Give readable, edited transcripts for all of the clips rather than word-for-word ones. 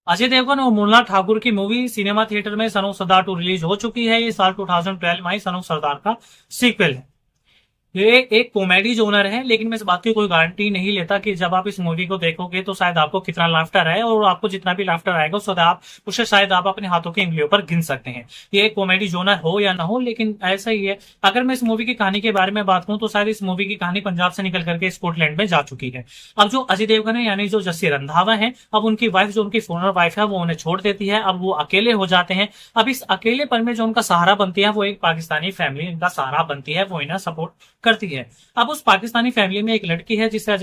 अजय देवगन और मृणाल ठाकुर की movie cinema theatre में सन ऑफ सरदार 2 रिलीज हो चुकी है। ये साल 2012 में आई सन ऑफ सरदार का सीक्वल है। ये एक कॉमेडी जोनर है, लेकिन मैं इस बात की कोई गारंटी नहीं लेता कि जब आप इस मूवी को देखोगे तो शायद आपको कितना लाफ्टर आए, और आपको जितना भी लाफ्टर आएगा उसे शायद आप अपने हाथों की उंगलियों पर गिन सकते हैं। ये एक कॉमेडी जोनर हो या ना हो, लेकिन ऐसा ही है। अगर मैं इस मूवी की कहानी के बारे में बात करूं तो शायद इस मूवी की कहानी पंजाब से निकल करके स्कॉटलैंड में जा चुकी है। अब जो अजय देवगन है, यानी जो जस्सी रंधावा है, अब उनकी वाइफ, जो उनकी फॉरनर वाइफ है, वो उन्हें छोड़ देती है। अब वो अकेले हो जाते हैं। अब इस अकेलेपन में जो उनका सहारा बनती है वो एक पाकिस्तानी फैमिली इनका सहारा बनती है, वो इन्हें सपोर्ट करती है। अब उस पाकिस्तानी फैमिली में एक लड़की है जिससे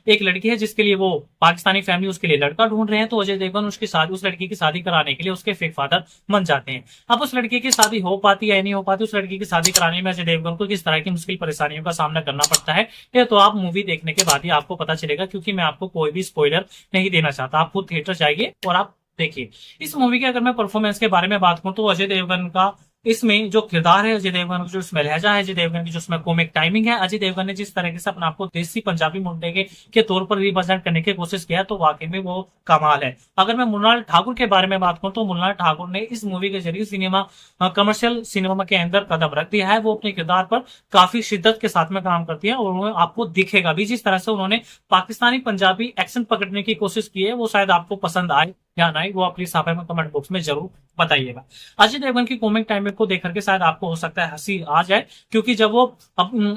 एक लड़की है जिसके लिए वो पाकिस्तानी फैमिली उसके लिए लड़का ढूंढ रहे हैं। तो अजय देवगन उस लड़की की शादी कराने के लिए उसके फेक फादर बन जाते हैं। अब उस लड़की की शादी हो पाती है या नहीं हो पाती, उस लड़की की शादी कराने में अजय देवगन को किस तरह की मुश्किल परेशानियों का सामना करना पड़ता है, ये तो आप मूवी देखने के बाद ही आपको पता चलेगा, क्योंकि मैं आपको कोई भी स्पॉइलर नहीं देना चाहता। आप खुद थिएटर जाइए और आप देखिए इस मूवी के। अगर मैं परफॉर्मेंस के बारे में बात करूं तो अजय देवगन का इसमें जो किरदार है, अजय देवगन का जो इसमें लहजा है, अजय देवगन की जो इसमें कॉमिक टाइमिंग है, अजय देवगन ने जिस तरीके से अपने आपको देसी पंजाबी मुंडे के तौर पर रिप्रेजेंट करने की कोशिश किया, तो वाकई में वो कमाल है। अगर मैं मृणाल ठाकुर के बारे में बात करूं तो मृणाल ठाकुर ने इस मूवी के जरिए कमर्शियल सिनेमा के अंदर कदम रख दिया है। वो अपने किरदार पर काफी शिद्दत के साथ में काम करती है, और आपको दिखेगा भी जिस तरह से उन्होंने पाकिस्तानी पंजाबी एक्सेंट पकड़ने की कोशिश की है, वो शायद आपको पसंद आए या नहीं, वो अपनी साफे में कमेंट बॉक्स में जरूर बताइएगा। अजय देवगन की कॉमिक टाइमिंग को देख करके शायद आपको हो सकता है हंसी आ जाए, क्योंकि जब वो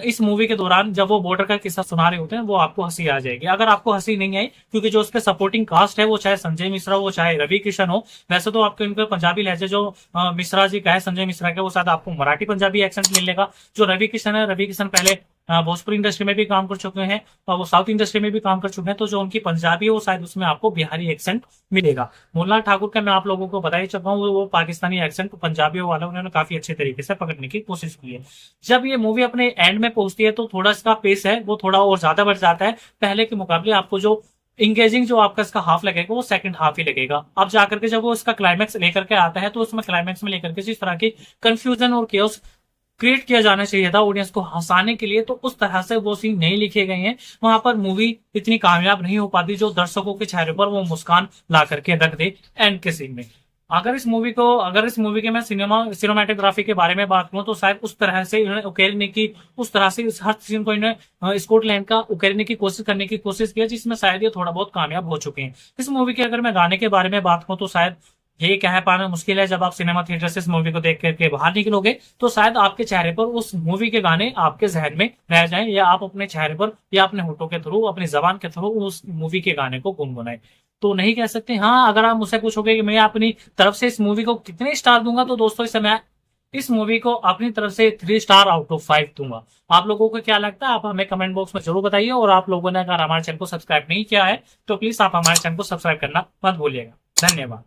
इस मूवी के दौरान जब वो बॉर्डर का किस्सा सुना रहे होते हैं, वो आपको हंसी आ जाएगी। अगर आपको हंसी नहीं आई, क्योंकि जो उसके सपोर्टिंग कास्ट है, वो चाहे संजय मिश्रा हो चाहे रवि किशन हो, वैसे तो आपके इनके पंजाबी लहजे जो मिश्रा जी का है, संजय मिश्रा का, वो शायद आपको मराठी पंजाबी एक्सेंट मिलेगा। जो रवि किशन है, रवि किशन पहले भोजपुरी इंडस्ट्री में भी काम कर चुके हैं और वो साउथ इंडस्ट्री में भी काम कर चुके हैं, तो जो उनकी पंजाबी है वो शायद उसमें आपको बिहारी एक्सेंट मिलेगा। मोहनलाल ठाकुर का मैं आप लोगों को बता ही चुका हूँ, वो पाकिस्तानी एक्सेंट पंजाबी वाला उन्होंने काफी अच्छे तरीके से पकड़ने की कोशिश की है। जब ये मूवी अपने एंड में पहुंचती है तो थोड़ा इसका पेस है वो थोड़ा और ज्यादा बढ़ जाता है पहले के मुकाबले। आपको जो इंगेजिंग जो आपका इसका हाफ लगेगा वो सेकंड हाफ ही लगेगा। अब जाकर के जब वो इसका क्लाइमैक्स लेकर के आता है, तो उसमें क्लाइमैक्स में लेकर के जिस तरह की कंफ्यूजन और केओस क्रिएट किया जाना चाहिए था ऑडियंस को हंसाने के लिए, तो उस तरह से वो सीन नहीं लिखे गए हैं। वहां पर मूवी इतनी कामयाब नहीं हो पाती जो दर्शकों के चेहरे पर वो मुस्कान ला करके रख दे एंड के सीन में। अगर इस मूवी के मैं सिनेमाटोग्राफी के बारे में बात करूं तो शायद उस तरह से इन्होंने उकेरने की, उस तरह से हर सीन को इन्होंने स्कॉटलैंड का उकेरने की कोशिश करने की कोशिश किया, जिसमें शायद ये थोड़ा बहुत कामयाब हो चुके हैं। इस मूवी के अगर मैं गाने के बारे में बात करूं तो शायद ये कह पाना मुश्किल है, जब आप सिनेमा थिएटर से इस मूवी को देख करके बाहर निकलोगे तो शायद आपके चेहरे पर उस मूवी के गाने आपके जहन में रह जाएं, या आप अपने चेहरे पर या अपने होठों के थ्रू, अपनी जबान के थ्रू उस मूवी के गाने को गुनगुनाएं। तो नहीं कह सकते। हाँ, अगर आप मुझसे पूछोगे कि मैं अपनी तरफ से इस मूवी को कितने स्टार दूंगा, तो दोस्तों इस समय इस मूवी को अपनी तरफ से 3 स्टार आउट ऑफ 5 दूंगा। आप लोगों को क्या लगता है आप हमें कमेंट बॉक्स में जरूर बताइए, और आप लोगों ने अगर हमारे चैनल को सब्सक्राइब नहीं किया है तो प्लीज आप हमारे चैनल को सब्सक्राइब करना मत भूलिएगा। धन्यवाद।